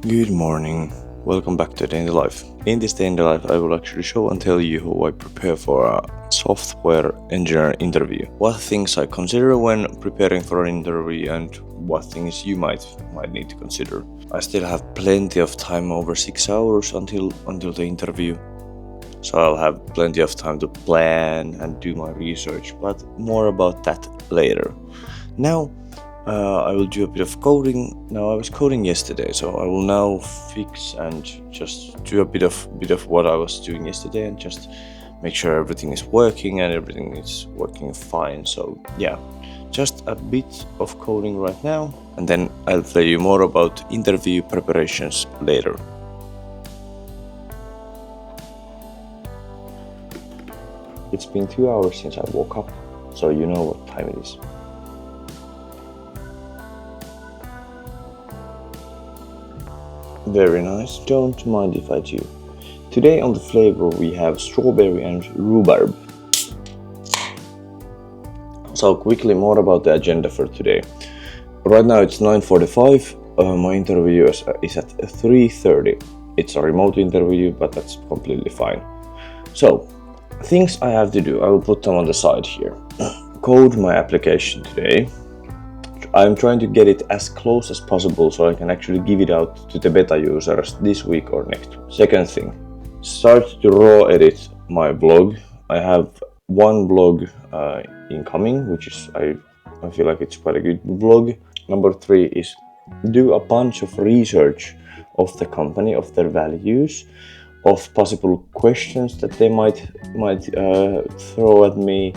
Good morning. Welcome back to Day in the Life. In this Day in the Life, I will actually show and tell you how I prepare for a software engineer interview. What things I consider when preparing for an interview and what things you might need to consider. I still have plenty of time, over 6 hours until the interview. So I'll have plenty of time to plan and do my research, but more about that later. Now, I will do a bit of coding. Now I was coding yesterday, so I will now fix and just do a bit of what I was doing yesterday and just make sure everything is working and everything is working fine. So yeah, just a bit of coding right now, and then I'll tell you more about interview preparations later. It's been 2 hours since I woke up, so you know what time it is. Very nice, don't mind if I do. Today on the flavor we have strawberry and rhubarb. So quickly more about the agenda for today. Right now it's 9:45, my interview is at 3:30. It's a remote interview, but that's completely fine. So, things I have to do, I will put them on the side here. Code my application today. I'm trying to get it as close as possible so I can actually give it out to the beta users this week or next. Second thing, start to raw edit my blog. I have one blog incoming, which is I feel like it's quite a good blog. Number 3 is do a bunch of research of the company, of their values, of possible questions that they might throw at me.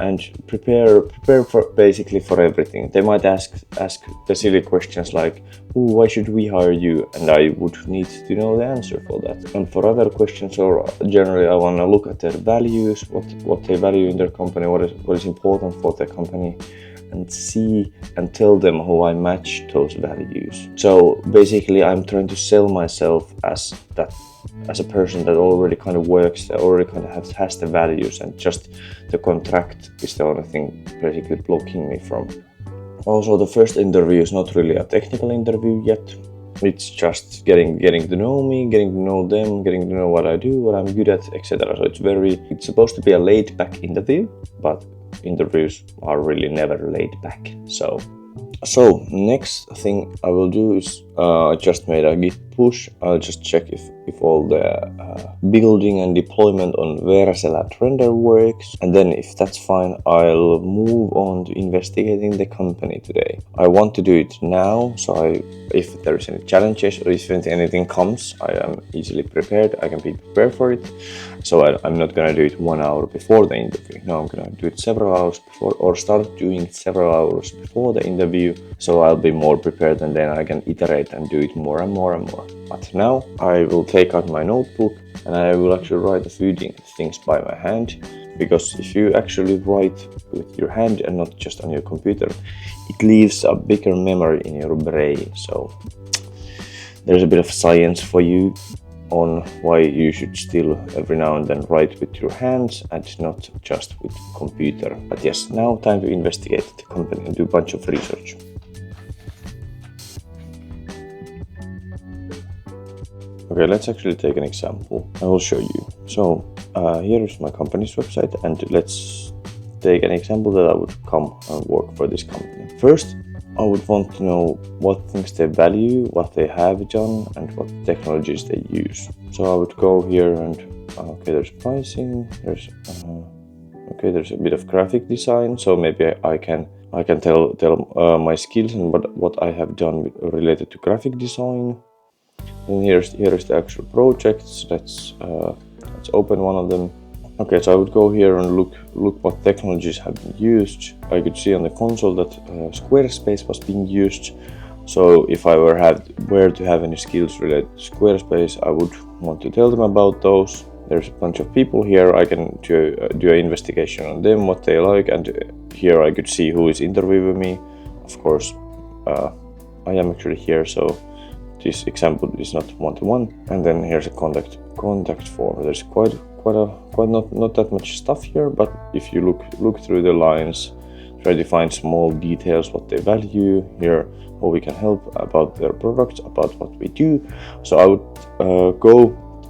And prepare for basically for everything. They might ask the silly questions like, why should we hire you? And I would need to know the answer for that. And for other questions, or generally I want to look at their values, what they value in their company, what is important for their company, and see and tell them how I match those values. So basically I'm trying to sell myself as a person that already kind of works, that already kind of has the values, and just the contract is the only thing basically blocking me from. Also, the first interview is not really a technical interview yet. It's just getting to know me, getting to know them, getting to know what I do, what I'm good at, etc. So it's supposed to be a laid back interview, but interviews are really never laid back. So next thing I will do is I just made a git push. I'll just check if all the building and deployment on Vercel at render works, and then if that's fine, I'll move on to investigating the company today. I want to do it now, so if there is any challenges or if anything comes, I am easily prepared. I can be prepared for it. So I'm not gonna do it 1 hour before the interview. No, I'm gonna do it several hours before, or start doing it several hours before the interview. So I'll be more prepared, and then I can iterate and do it more and more and more. But now I will take out my notebook and I will actually write a few things by my hand, because if you actually write with your hand and not just on your computer, it leaves a bigger memory in your brain. So there's a bit of science for you on why you should still every now and then write with your hands and not just with computer. But yes, now time to investigate the company and do a bunch of research. Okay, let's actually take an example. I will show you. So here is my company's website, and let's take an example that I would come and work for this company. First, I would want to know what things they value, what they have done, and what technologies they use. So I would go here and there's pricing. There's a bit of graphic design. So maybe I can tell my skills and what I have done related to graphic design. And here's the actual projects. Let's open one of them. Okay, so I would go here and look what technologies have been used. I could see on the console that Squarespace was being used. So if I were to have any skills related to Squarespace, I would want to tell them about those. There's a bunch of people here. I can do an investigation on them, what they like, and here I could see who is interviewing me. Of course, I am actually here, so this example is not one-to-one. And then here's a contact form. There's quite not that much stuff here, but if you look through the lines, try to find small details what they value, hear how we can help about their products, about what we do. So I would go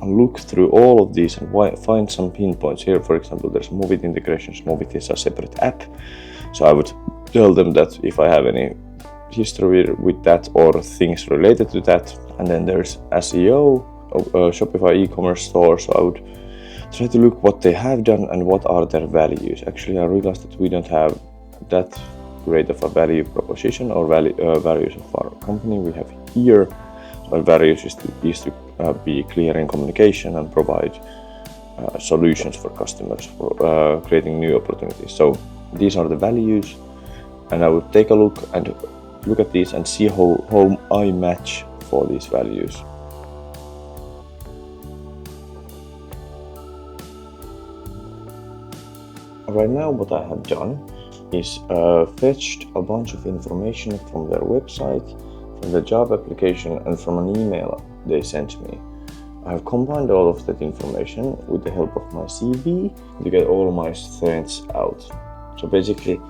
and look through all of these and find some pinpoints. Here, for example, there's Movit integrations. Movit is a separate app. So I would tell them that if I have any history with that or things related to that. And then there's SEO, Shopify e-commerce store. So I would try to look what they have done and what are their values. Actually, I realized that we don't have that great of a value proposition or values of our company. We have here, so our values is to be clear in communication and provide solutions for customers for creating new opportunities. So these are the values, and I would take a look at these and see how I match for these values. Right now what I have done is fetched a bunch of information from their website, from the job application, and from an email they sent me. I have combined all of that information with the help of my CV to get all my strengths out. So basically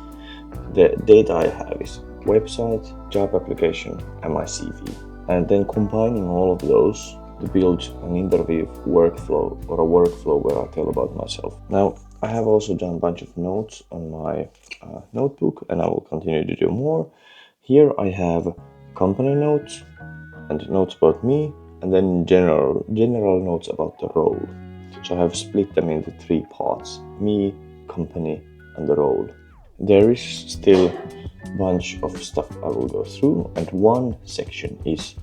the data I have is website, job application, and my CV. And then combining all of those to build an interview workflow or a workflow where I tell about myself. Now, I have also done a bunch of notes on my notebook, and I will continue to do more. Here I have company notes and notes about me, and then general notes about the role. So I have split them into 3 parts: me, company, and the role. There is still a bunch of stuff I will go through, and one section is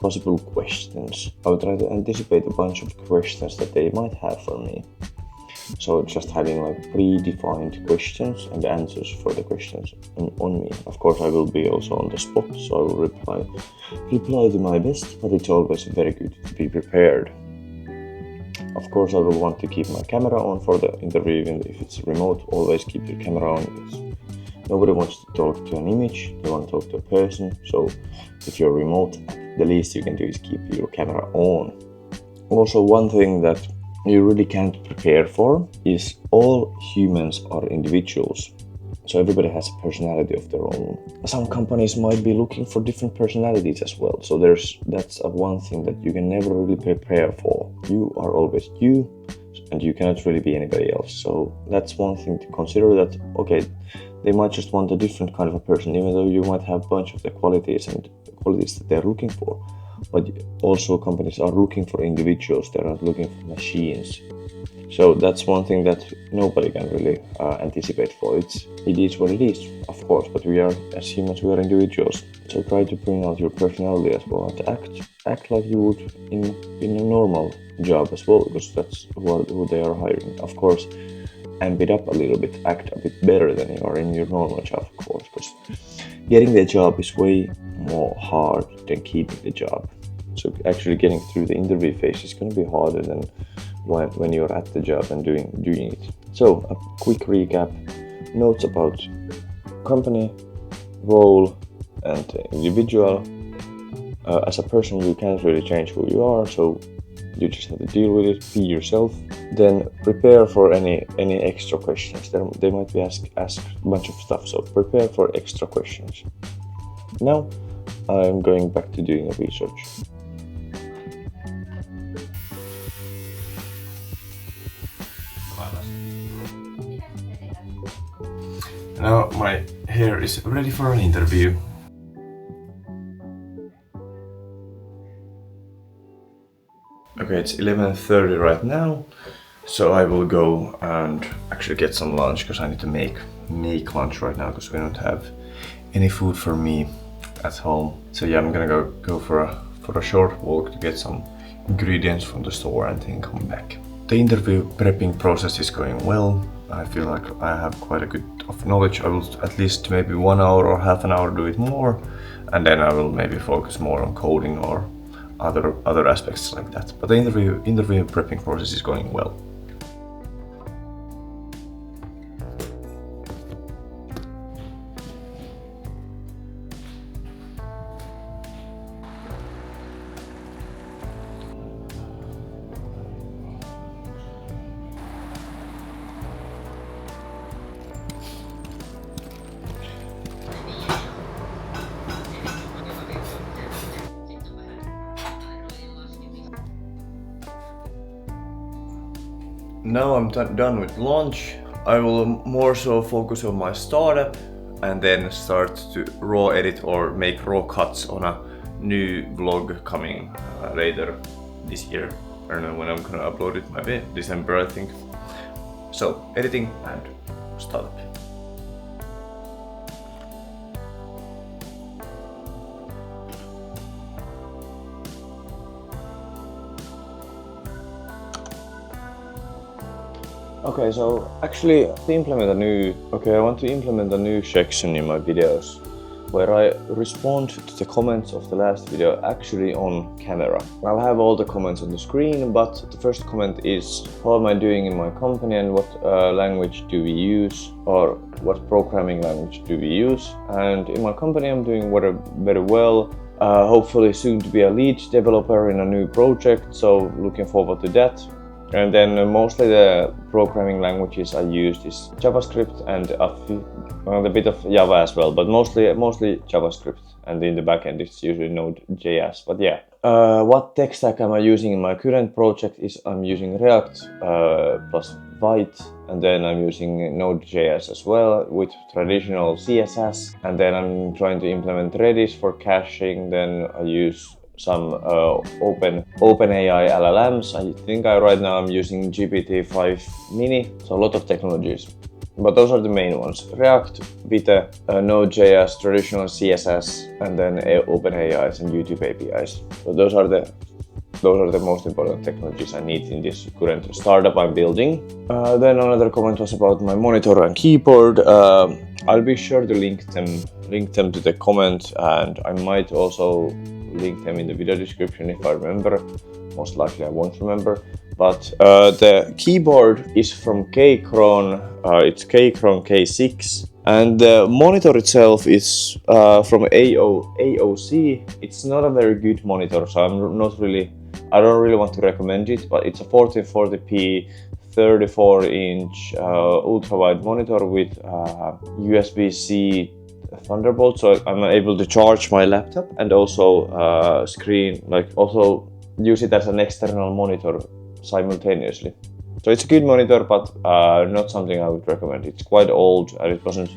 possible questions. I will try to anticipate a bunch of questions that they might have for me. So just having like predefined questions and answers for the questions on me. Of course, I will be also on the spot, so I will reply to my best, but it's always very good to be prepared. Of course, I will want to keep my camera on for the interview, even if it's remote. Always keep your camera on, because nobody wants to talk to an image, they want to talk to a person. So if you're remote, the least you can do is keep your camera on. Also, one thing that you really can't prepare for is all humans are individuals. So everybody has a personality of their own. Some companies might be looking for different personalities as well. So that's one thing that you can never really prepare for. You are always you, and you cannot really be anybody else. So that's one thing to consider, that okay, they might just want a different kind of a person, even though you might have a bunch of the qualities that they're looking for. But also companies are looking for individuals, they're not looking for machines. So that's one thing that nobody can really anticipate for. It is what it is, of course, but we are, as humans, we are individuals. So try to bring out your personality as well, and act like you would in a normal job as well, because that's who they are hiring. Of course, amp it up a little bit, act a bit better than you are in your normal job, of course, because getting the job is way more hard than keeping the job. So actually getting through the interview phase is going to be harder than when you're at the job and doing it. So a quick recap: notes about company, role, and individual. As a person, you can't really change who you are, so you just have to deal with it, be yourself. Then prepare for any extra questions. They might be asked a bunch of stuff, so prepare for extra questions. Now I'm going back to doing a research. Now my hair is ready for an interview. Okay, it's 11:30 right now, so I will go and actually get some lunch, because I need to make lunch right now, because we don't have any food for me at home. So yeah, I'm gonna go for a short walk to get some ingredients from the store and then come back. The interview prepping process is going well. I feel like I have quite a good of knowledge. I will at least maybe 1 hour or half an hour do it more, and then I will maybe focus more on coding or other aspects like that. But the interview prepping process is going well. now I'm done with launch. I will more so focus on my startup and then start to raw edit or make raw cuts on a new vlog coming later this year. I don't know when I'm gonna upload it, maybe December I think. So editing and startup. Okay, so actually I want to implement a new section in my videos where I respond to the comments of the last video actually on camera. I'll have all the comments on the screen, but the first comment is how am I doing in my company and what language do we use, or what programming language do we use. And in my company I'm doing very well. Hopefully soon to be a lead developer in a new project, so looking forward to that. And then mostly the programming languages I used is JavaScript and a bit of Java as well, but mostly JavaScript. And in the backend it's usually Node.js. But yeah, what tech stack am I using in my current project is I'm using React plus Vite, and then I'm using Node.js as well with traditional CSS. And then I'm trying to implement Redis for caching. Then I use some OpenAI LLMs. I think right now I'm using GPT-5 Mini, so a lot of technologies. But those are the main ones: React, Vite, Node.js, traditional CSS, and then OpenAIs and YouTube APIs. So those are the most important technologies I need in this current startup I'm building. Then another comment was about my monitor and keyboard. I'll be sure to link them to the comment, and I might also link them in the video description if I remember. Most likely I won't remember. But the keyboard is from Keychron. It's Keychron K6, and the monitor itself is from AOC. It's not a very good monitor, so I don't really want to recommend it. But it's a 1440p 34-inch ultra-wide monitor with USB-C Thunderbolt, so I'm able to charge my laptop and also also use it as an external monitor simultaneously. So it's a good monitor, but not something I would recommend. It's quite old and it wasn't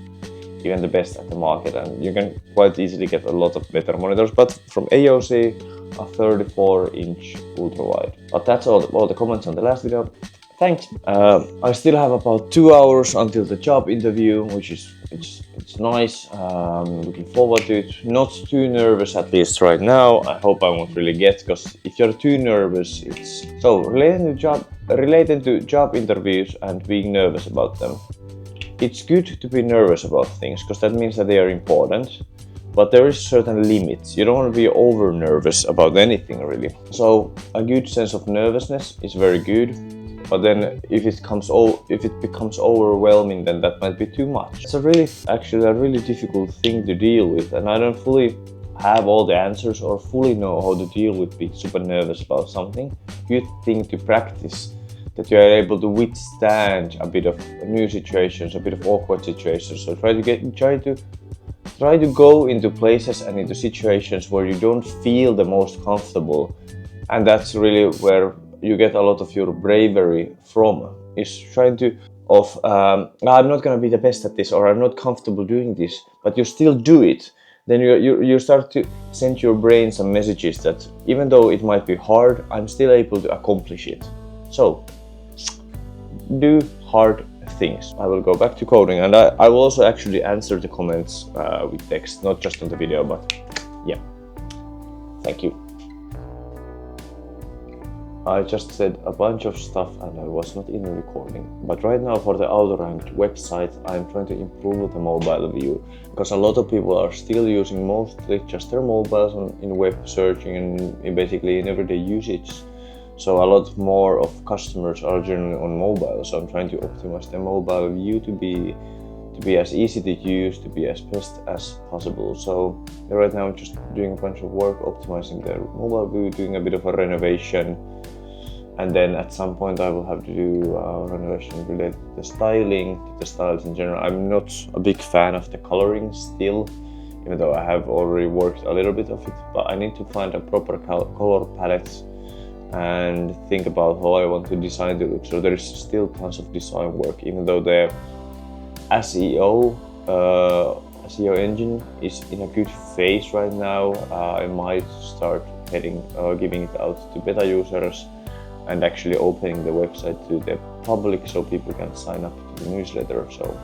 even the best at the market, and you can quite easily get a lot of better monitors. But from AOC, a 34-inch ultra wide. But that's all the comments on the last video. Thanks. I still have about 2 hours until the job interview, which is it's nice. Looking forward to it. Not too nervous, at least right now. I hope I won't really get, because if you're too nervous, it's so related to job interviews and being nervous about them. It's good to be nervous about things, because that means that they are important. But there is certain limits. You don't want to be over nervous about anything really. So a good sense of nervousness is very good. But then if it becomes overwhelming, then that might be too much. It's actually a really difficult thing to deal with, and I don't fully have all the answers or fully know how to deal with being super nervous about something. Good thing to practice, that you are able to withstand a bit of new situations, a bit of awkward situations. So try to go into places and into situations where you don't feel the most comfortable, and that's really where you get a lot of your bravery from, is trying to I'm not gonna be the best at this, or I'm not comfortable doing this, but you still do it. Then you start to send your brain some messages that even though it might be hard, I'm still able to accomplish it. So do hard things. I will go back to coding, and I will also actually answer the comments with text, not just on the video, but yeah. Thank you. I just said a bunch of stuff and I was not in the recording. But right now for the auto-ranked website, I'm trying to improve the mobile view, because a lot of people are still using mostly just their mobiles in web searching and basically in everyday usage. So a lot more of customers are generally on mobile. So I'm trying to optimize the mobile view to be as easy to use, to be as best as possible. So right now I'm just doing a bunch of work optimizing the mobile view, doing a bit of a renovation. And then at some point I will have to do renovation related to the styling, to the styles in general. I'm not a big fan of the coloring still, even though I have already worked a little bit of it. But I need to find a proper color palette and think about how I want to design the look. So there is still tons of design work, even though the SEO engine is in a good phase right now. I might start giving it out to beta users and actually opening the website to the public so people can sign up to the newsletter. So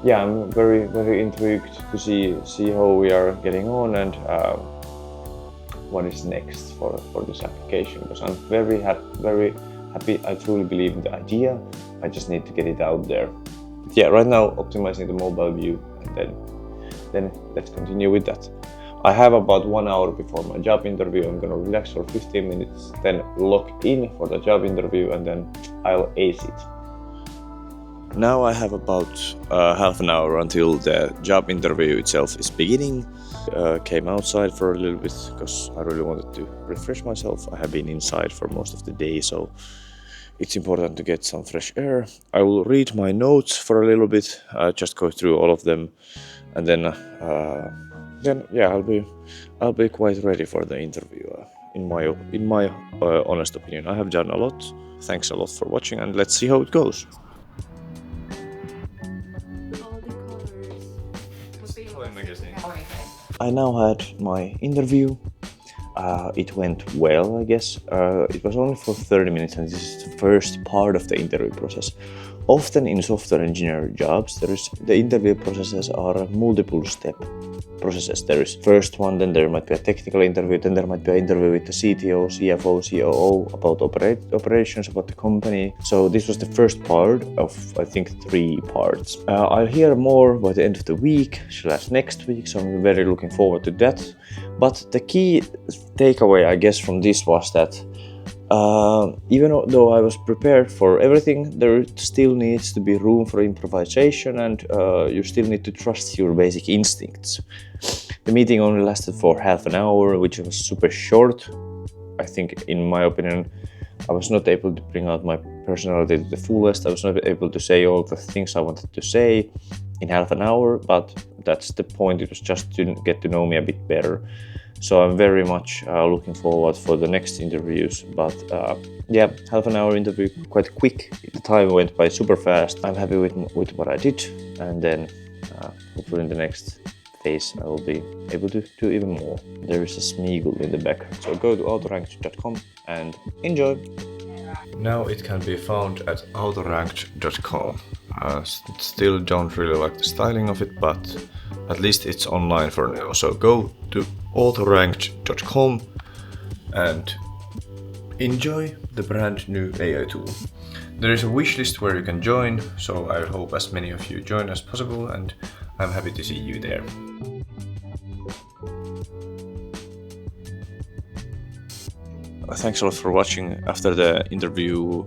yeah, I'm very, very intrigued to see how we are getting on and what is next for this application, because I'm very happy. I truly believe in the idea. I just need to get it out there. But yeah, right now optimizing the mobile view, and then let's continue with that. I have about 1 hour before my job interview. I'm gonna relax for 15 minutes, then log in for the job interview, and then I'll ace it. Now I have about half an hour until the job interview itself is beginning. Came outside for a little bit because I really wanted to refresh myself. I have been inside for most of the day, so it's important to get some fresh air. I will read my notes for a little bit, just go through all of them, and then yeah, I'll be quite ready for the interview. In my honest opinion, I have done a lot. Thanks a lot for watching, and let's see how it goes. I now had my interview. It went well, I guess. It was only for 30 minutes, and this is the first part of the interview process. Often in software engineering jobs, the interview processes are multiple step processes. There is first one, then there might be a technical interview, then there might be an interview with the CTO, CFO, COO about operations, about the company. So this was the first part of, I think, 3 parts. I'll hear more by the end of the week, next week, so I'm very looking forward to that. But the key takeaway, I guess, from this was that even though I was prepared for everything, there still needs to be room for improvisation, and you still need to trust your basic instincts. The meeting only lasted for half an hour, which was super short. I think, in my opinion, I was not able to bring out my personality to the fullest. I was not able to say all the things I wanted to say in half an hour, but that's the point. It was just to get to know me a bit better. So I'm very much looking forward for the next interviews. But yeah, half an hour interview, quite quick. The time went by super fast. I'm happy with what I did, and then hopefully in the next phase I will be able to do even more. There is a Smeagol in the background, so go to autoranked.com and enjoy. Now it can be found at autoranked.com. Still don't really like the styling of it, but at least it's online for now. So go to autoranked.com and enjoy the brand new AI tool. There is a wishlist where you can join, so I hope as many of you join as possible, and I'm happy to see you there. Thanks a lot for watching. After the interview,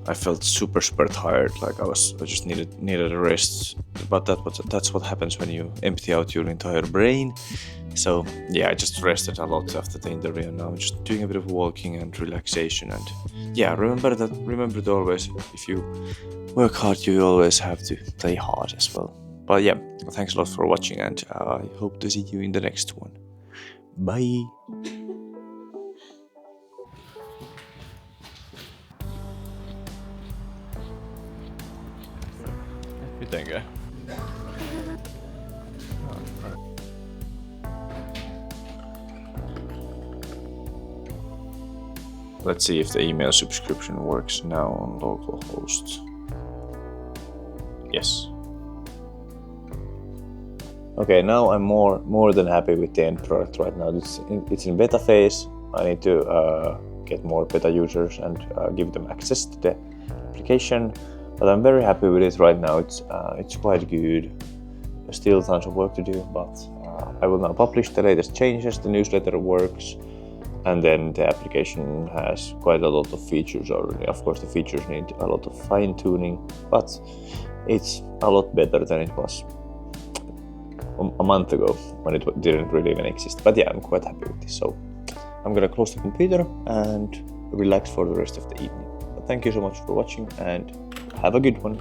I felt super tired. Like I just needed a rest. But that's what happens when you empty out your entire brain. So yeah, I just rested a lot after the interview, and now I'm just doing a bit of walking and relaxation. And yeah, remember to always, if you work hard, you always have to play hard as well. But yeah, thanks a lot for watching, and I hope to see you in the next one. Bye. Mitenkö? Let's see if the email subscription works now on localhost. Yes. Okay, now I'm more than happy with the end product right now. It's in beta phase. I need to get more beta users and give them access to the application. But I'm very happy with it right now. It's quite good. There's still tons of work to do, but I will now publish the latest changes. The newsletter works, and then the application has quite a lot of features already. Of course, the features need a lot of fine-tuning, but it's a lot better than it was a month ago when it didn't really even exist. But yeah, I'm quite happy with this. So I'm gonna close the computer and relax for the rest of the evening. But thank you so much for watching, and have a good one.